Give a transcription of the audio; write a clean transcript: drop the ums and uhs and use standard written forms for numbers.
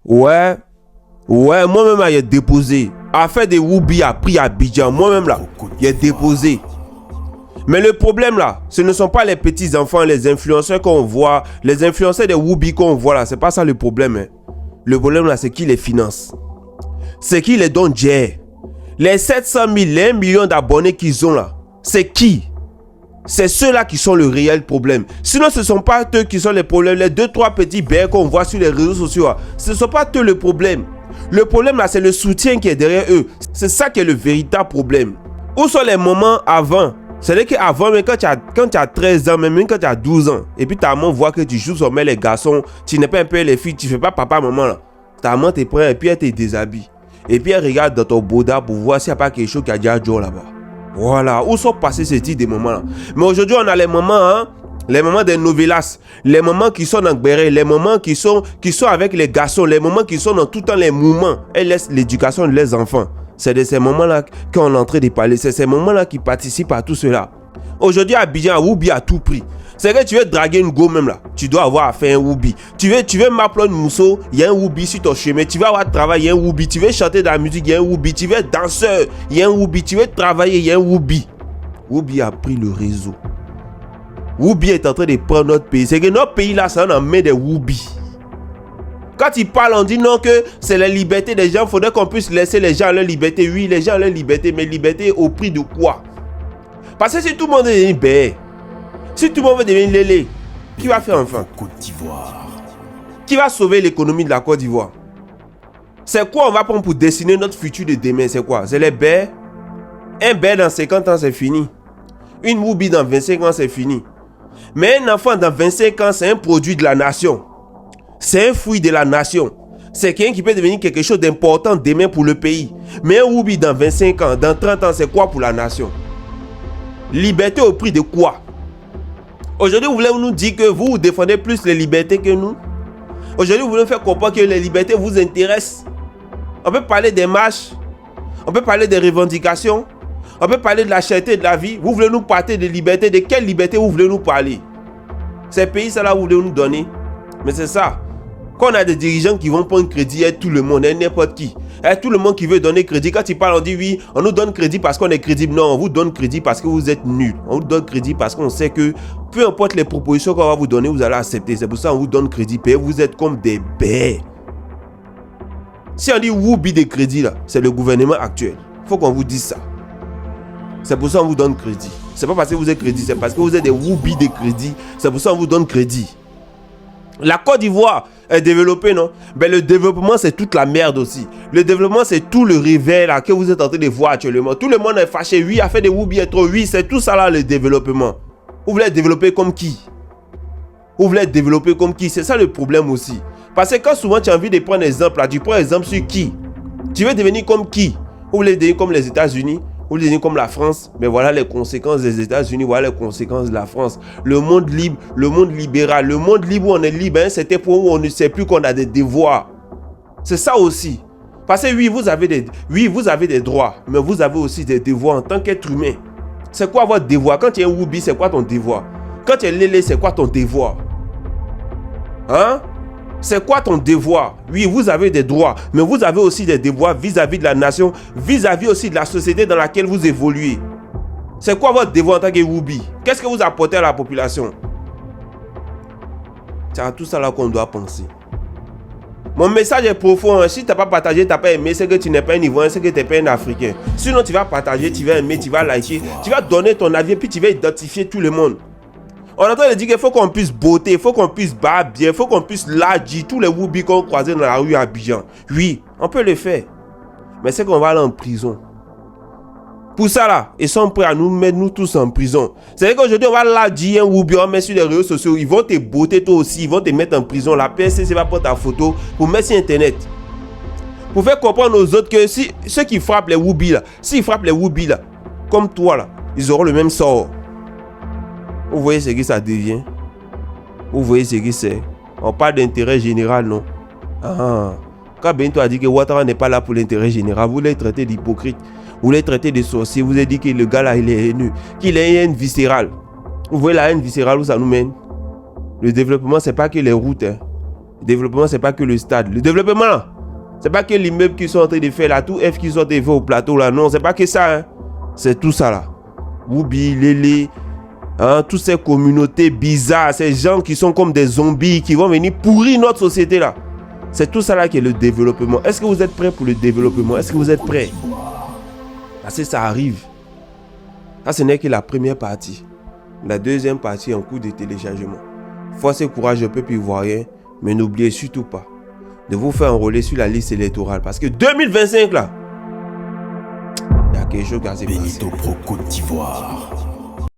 Ouais, moi-même là, j'ai déposé. À faire des Woubi à prix à Abidjan, moi-même là, j'ai déposé. Mais le problème là, ce ne sont pas les petits enfants, les influenceurs qu'on voit, les influenceurs des Woubi qu'on voit là, c'est pas ça le problème. Hein. Le problème là, c'est qui les finance. C'est qui les donne gère. Les 700 000, les 1 million d'abonnés qu'ils ont là, c'est qui? C'est ceux-là qui sont le réel problème. Sinon, ce ne sont pas eux qui sont les problèmes. Les 2-3 petits bêtes qu'on voit sur les réseaux sociaux, là, ce ne sont pas eux le problème. Le problème là, c'est le soutien qui est derrière eux. C'est ça qui est le véritable problème. Où sont les moments avant? C'est-à-dire qu'avant, même quand tu as 13 ans, même quand tu as 12 ans, et puis ta maman voit que tu joues sur les garçons, tu n'es pas un peu les filles, tu ne fais pas papa, maman là. Ta maman te prend et puis elle te déshabille. Et puis elle regarde dans ton boda pour voir s'il n'y a pas quelque chose qui a déjà joué là-bas. Voilà, où sont passés ces types de moments-là? Mais aujourd'hui, on a les moments, hein, les moments des novelas, les moments qui sont dans Gbéré, les moments qui sont avec les garçons, les moments qui sont dans tout le temps les mouvements. Elles laissent l'éducation de leurs enfants. C'est de ces moments-là qu'on est en train de parler. C'est ces moments-là qui participent à tout cela. Aujourd'hui, à Abidjan, à Woubi à tout prix. C'est que tu veux draguer une go même là. Tu dois avoir à faire un Woubi. Tu veux m'appeler une mousseau, il y a un Woubi sur ton chemin. Tu veux avoir travail, il y a un Woubi. Tu veux chanter de la musique, il y a un Woubi. Tu veux être danseur, il y a un Woubi. Tu veux travailler, il y a un Woubi. Woubi a pris le réseau. Woubi est en train de prendre notre pays. C'est que notre pays là, ça en met des Woubi. Quand ils parlent, on dit non que c'est la liberté des gens. Il faudrait qu'on puisse laisser les gens à leur liberté. Oui, les gens à leur liberté. Mais liberté au prix de quoi? Parce que si tout le monde est bé, si tout le monde veut devenir lélé, qui va faire enfin? Côte d'Ivoire. Qui va sauver l'économie de la Côte d'Ivoire? C'est quoi on va prendre pour dessiner notre futur de demain? C'est quoi? C'est les baies. Un baie dans 50 ans, c'est fini. Une Woubi dans 25 ans, c'est fini. Mais un enfant dans 25 ans, c'est un produit de la nation. C'est un fruit de la nation. C'est quelqu'un qui peut devenir quelque chose d'important demain pour le pays. Mais un Woubi dans 25 ans, dans 30 ans, c'est quoi pour la nation? Liberté au prix de quoi? Aujourd'hui, vous voulez nous dire que vous défendez plus les libertés que nous? Aujourd'hui, vous voulez nous faire comprendre que les libertés vous intéressent? On peut parler des marches, on peut parler des revendications, on peut parler de la cherté de la vie. Vous voulez nous parler de liberté? De quelle liberté vous voulez nous parler? Ces pays, ça là, vous voulez nous donner? Mais c'est ça. Quand on a des dirigeants qui vont prendre crédit à tout le monde, à n'importe qui, à tout le monde qui veut donner crédit, quand ils parlent, on dit oui, on nous donne crédit parce qu'on est crédible. Non, on vous donne crédit parce que vous êtes nuls. On vous donne crédit parce qu'on sait que peu importe les propositions qu'on va vous donner, vous allez accepter. C'est pour ça qu'on vous donne crédit. Et vous êtes comme des bêtes. Si on dit Woubi de crédit, là, c'est le gouvernement actuel. Il faut qu'on vous dise ça. C'est pour ça qu'on vous donne crédit. C'est pas parce que vous êtes crédit, c'est parce que vous êtes des Woubi de crédit. C'est pour ça qu'on vous donne crédit. La Côte d'Ivoire est développée, non? Ben, le développement, c'est toute la merde aussi. Le développement, c'est tout le réveil là, que vous êtes en train de voir actuellement. Tout le monde est fâché. Oui, a fait des Woubi et trop. Oui, c'est tout ça là, le développement. Vous voulez développer comme qui? Vous voulez développer comme qui? C'est ça le problème aussi. Parce que quand souvent tu as envie de prendre exemple là, tu prends exemple sur qui? Tu veux devenir comme qui? Vous voulez devenir comme les États-Unis? Vous voulez devenir comme la France? Mais voilà les conséquences des États-Unis, voilà les conséquences de la France. Le monde libre, le monde libéral, le monde libre où on est libre, hein, c'était pour où on ne sait plus qu'on a des devoirs. C'est ça aussi. Parce que oui, vous avez des droits, mais vous avez aussi des devoirs en tant qu'être humain. C'est quoi votre devoir? Quand tu es un Woubi, c'est quoi ton devoir? Quand tu es lélé, c'est quoi ton devoir? Hein? C'est quoi ton devoir? Oui, vous avez des droits, mais vous avez aussi des devoirs vis-à-vis de la nation, vis-à-vis aussi de la société dans laquelle vous évoluez. C'est quoi votre devoir en tant que Woubi? Qu'est-ce que vous apportez à la population? C'est à tout ça là qu'on doit penser. Mon message est profond. Hein. Si tu n'as pas partagé, tu n'as pas aimé, c'est que tu n'es pas un Ivoirien, c'est que tu n'es pas un Africain. Sinon, tu vas partager, tu vas aimer, tu vas liker, tu vas donner ton avis, puis tu vas identifier tout le monde. On est en train de dire qu'il faut qu'on puisse botter, il faut qu'on puisse battre bien, il faut qu'on puisse lâcher tous les Woubi qu'on croisait dans la rue à Abidjan. Oui, on peut le faire. Mais c'est qu'on va aller en prison. Pour ça là, ils sont prêts à nous mettre nous tous en prison. C'est-à-dire qu'aujourd'hui, on va lâcher un Woubi, on met sur les réseaux sociaux, ils vont te botter toi aussi, ils vont te mettre en prison. La PSC va prendre ta photo pour mettre sur Internet. Pour faire comprendre aux autres que si ceux qui frappent les Woubi là, s'ils frappent les Woubi là, comme toi là, ils auront le même sort. Vous voyez ce que ça devient? Vous voyez ce que c'est? On parle d'intérêt général, non? Ah. Quand Bento a dit que Ouattara n'est pas là pour l'intérêt général, vous l'avez traité d'hypocrite, vous l'avez traité de sorcier, vous avez dit que le gars là il est haineux, qu'il a une haine viscérale. Vous voyez la haine viscérale où ça nous mène? Le développement, c'est pas que les routes. Hein. Développement, c'est pas que le stade. Le développement, là, c'est pas que l'immeuble qu'ils sont en train de faire, la tour F qu'ils sont en train de faire au plateau, là. Non, c'est pas que ça, hein. C'est tout ça, là. Woubi, Lélé, hein, toutes ces communautés bizarres, ces gens qui sont comme des zombies, qui vont venir pourrir notre société, là. C'est tout ça, là, qui est le développement. Est-ce que vous êtes prêts pour le développement? Est-ce que vous êtes prêts? Parce que ça arrive. Ça, ce n'est que la première partie. La deuxième partie est en cours de téléchargement. Force et courage, peuple ivoirien, mais n'oubliez surtout pas de vous faire enrôler sur la liste électorale. Parce que 2025, là, il y a quelque chose qui a se passé. Benito Pro Côte d'Ivoire.